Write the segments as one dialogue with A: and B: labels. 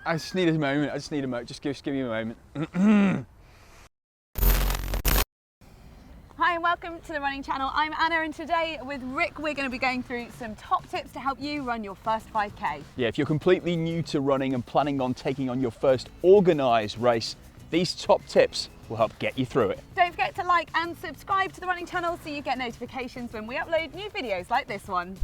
A: I just need a moment. Just give me a moment.
B: Hi and welcome to the Running Channel. I'm Anna, and today with Rick we're going to be going through some top tips to help you run your first 5K.
A: Yeah, if you're completely new to running and planning on taking on your first organised race, these top tips will help get you through it.
B: Don't forget to like and subscribe to the Running Channel so you get notifications when we upload new videos like this one.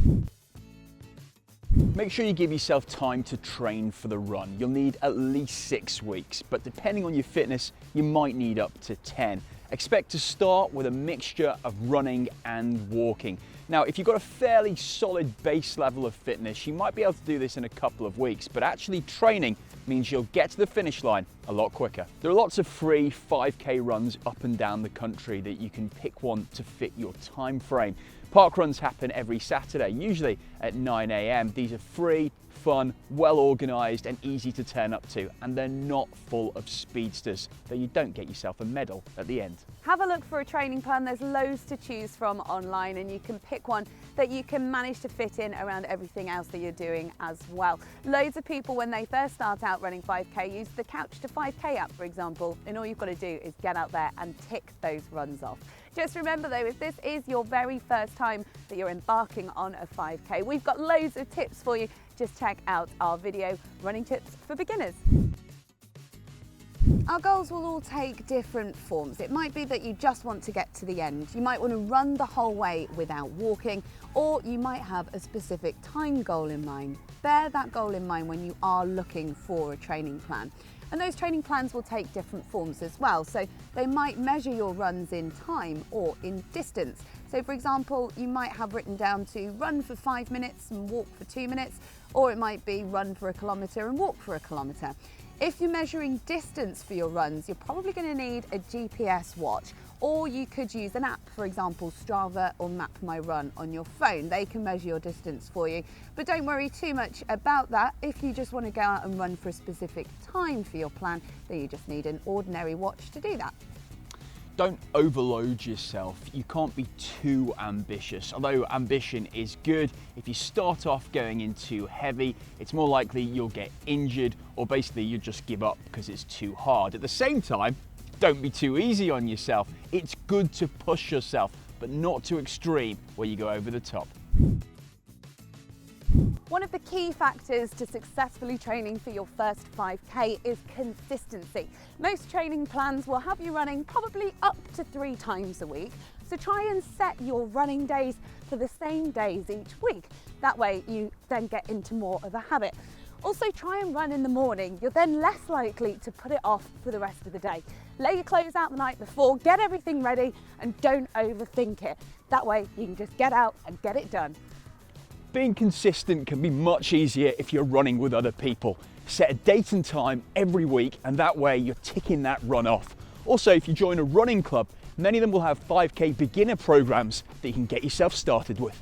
A: Make sure you give yourself time to train for the run. You'll need at least 6 weeks, but depending on your fitness, you might need up to 10. Expect to start with a mixture of running and walking. Now, if you've got a fairly solid base level of fitness, you might be able to do this in a couple of weeks, but actually training means you'll get to the finish line a lot quicker. There are lots of free 5K runs up and down the country that you can pick one to fit your time frame. Park runs happen every Saturday, usually at 9 AM. These are free, fun, well organised and easy to turn up to, and they're not full of speedsters, though you don't get yourself a medal at the end.
B: Have a look for a training plan. There's loads to choose from online, and you can pick one that you can manage to fit in around everything else that you're doing as well. Loads of people, when they first start out running 5K, use the Couch to 5K app, for example, and all you've got to do is get out there and tick those runs off. Just remember though, if this is your very first time that you're embarking on a 5K, we've got loads of tips for you. Just check out our video, Running Tips for Beginners. Our goals will all take different forms. It might be that you just want to get to the end. You might want to run the whole way without walking, or you might have a specific time goal in mind. Bear that goal in mind when you are looking for a training plan. And those training plans will take different forms as well. So they might measure your runs in time or in distance. So for example, you might have written down to run for 5 minutes and walk for 2 minutes, or it might be run for 1 kilometre and walk for 1 kilometre. If you're measuring distance for your runs, you're probably going to need a GPS watch, or you could use an app, for example, Strava or Map My Run on your phone. They can measure your distance for you, but don't worry too much about that. If you just want to go out and run for a specific time for your plan, then you just need an ordinary watch to do that.
A: Don't overload yourself. You can't be too ambitious. Although ambition is good, if you start off going in too heavy, it's more likely you'll get injured, or basically you just give up because it's too hard. At the same time, don't be too easy on yourself. It's good to push yourself, but not too extreme where you go over the top.
B: One of the key factors to successfully training for your first 5K is consistency. Most training plans will have you running probably up to 3 times a week. So try and set your running days for the same days each week. That way you then get into more of a habit. Also try and run in the morning. You're then less likely to put it off for the rest of the day. Lay your clothes out the night before, get everything ready, and don't overthink it. That way you can just get out and get it done.
A: Being consistent can be much easier if you're running with other people. Set a date and time every week, and that way you're ticking that run off. Also, if you join a running club, many of them will have 5K beginner programs that you can get yourself started with.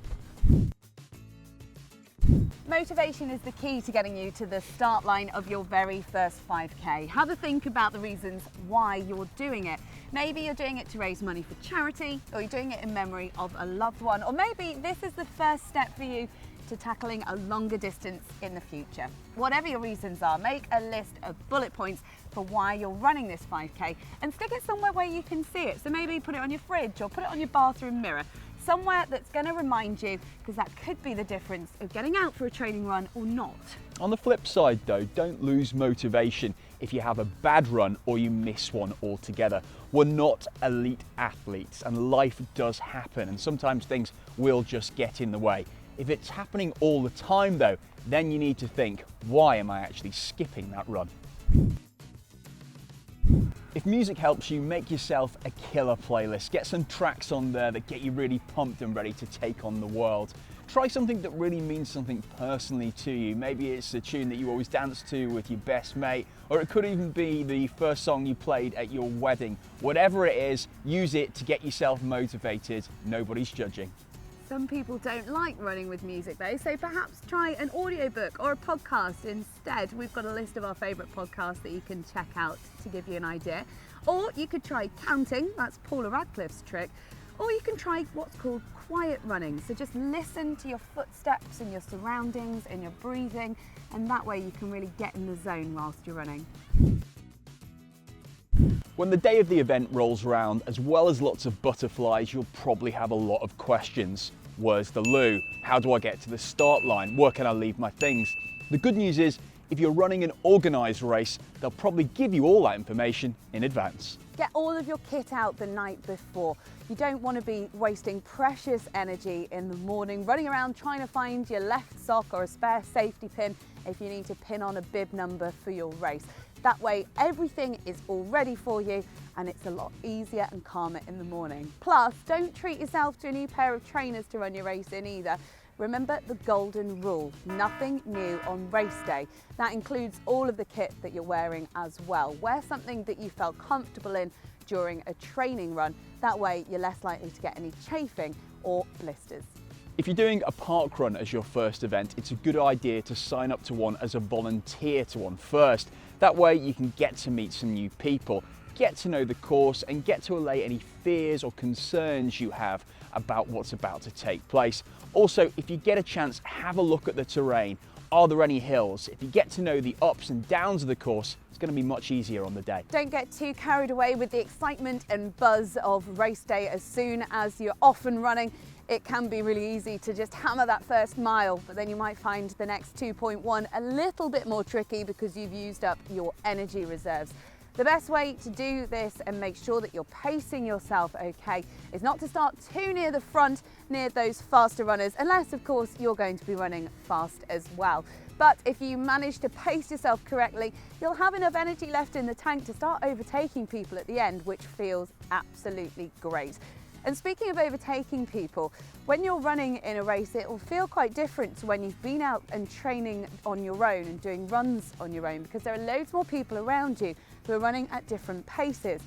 B: Motivation is the key to getting you to the start line of your very first 5K. Have a think about the reasons why you're doing it. Maybe you're doing it to raise money for charity, or you're doing it in memory of a loved one, or maybe this is the first step for you to tackling a longer distance in the future. Whatever your reasons are, make a list of bullet points for why you're running this 5K and stick it somewhere where you can see it. So maybe put it on your fridge or put it on your bathroom mirror. Somewhere that's going to remind you, because that could be the difference of getting out for a training run or not.
A: On the flip side though, don't lose motivation if you have a bad run or you miss one altogether. We're not elite athletes, and life does happen, and sometimes things will just get in the way. If it's happening all the time though, then you need to think, why am I actually skipping that run? If music helps you, make yourself a killer playlist. Get some tracks on there that get you really pumped and ready to take on the world. Try something that really means something personally to you. Maybe it's a tune that you always dance to with your best mate, or it could even be the first song you played at your wedding. Whatever it is, use it to get yourself motivated. Nobody's judging.
B: Some people don't like running with music though, so perhaps try an audiobook or a podcast instead. We've got a list of our favourite podcasts that you can check out to give you an idea. Or you could try counting, that's Paula Radcliffe's trick. Or you can try what's called quiet running. So just listen to your footsteps and your surroundings and your breathing, and that way you can really get in the zone whilst you're running.
A: When the day of the event rolls around, as well as lots of butterflies, you'll probably have a lot of questions. Where's the loo? How do I get to the start line? Where can I leave my things? The good news is, if you're running an organised race, they'll probably give you all that information in advance.
B: Get all of your kit out the night before. You don't want to be wasting precious energy in the morning running around trying to find your left sock or a spare safety pin if you need to pin on a bib number for your race. That way everything is all ready for you and it's a lot easier and calmer in the morning. Plus, don't treat yourself to a new pair of trainers to run your race in either. Remember the golden rule, nothing new on race day. That includes all of the kit that you're wearing as well. Wear something that you felt comfortable in during a training run. That way you're less likely to get any chafing or blisters.
A: If you're doing a park run as your first event, it's a good idea to sign up to one as a volunteer to one first. That way you can get to meet some new people, get to know the course and get to allay any fears or concerns you have about what's about to take place. Also, if you get a chance, have a look at the terrain. Are there any hills? If you get to know the ups and downs of the course, it's going to be much easier on the day.
B: Don't get too carried away with the excitement and buzz of race day. As soon as you're off and running, it can be really easy to just hammer that first mile, but then you might find the next 2.1 a little bit more tricky because you've used up your energy reserves. The best way to do this and make sure that you're pacing yourself okay is not to start too near the front, near those faster runners, unless of course you're going to be running fast as well. But if you manage to pace yourself correctly, you'll have enough energy left in the tank to start overtaking people at the end, which feels absolutely great. And speaking of overtaking people, when you're running in a race, it will feel quite different to when you've been out and training on your own and doing runs on your own, because there are loads more people around you who are running at different paces.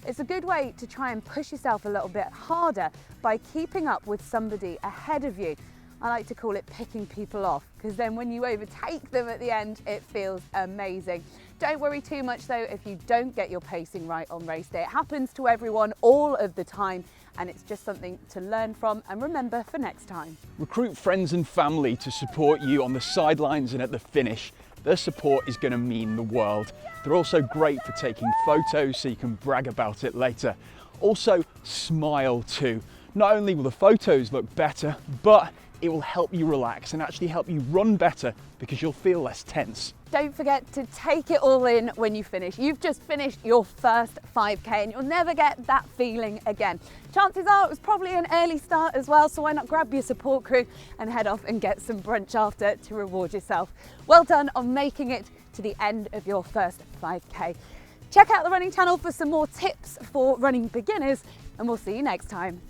B: It's a good way to try and push yourself a little bit harder by keeping up with somebody ahead of you. I like to call it picking people off, because then when you overtake them at the end, it feels amazing. Don't worry too much though if you don't get your pacing right on race day. It happens to everyone all of the time, and it's just something to learn from and remember for next time.
A: Recruit friends and family to support you on the sidelines and at the finish. Their support is going to mean the world. They're also great for taking photos so you can brag about it later. Also, smile too. Not only will the photos look better, but it will help you relax and actually help you run better because you'll feel less tense.
B: Don't forget to take it all in when you finish. You've just finished your first 5K and you'll never get that feeling again. Chances are it was probably an early start as well, so why not grab your support crew and head off and get some brunch after to reward yourself. Well done on making it to the end of your first 5K. Check out the running channel for some more tips for running beginners, and we'll see you next time.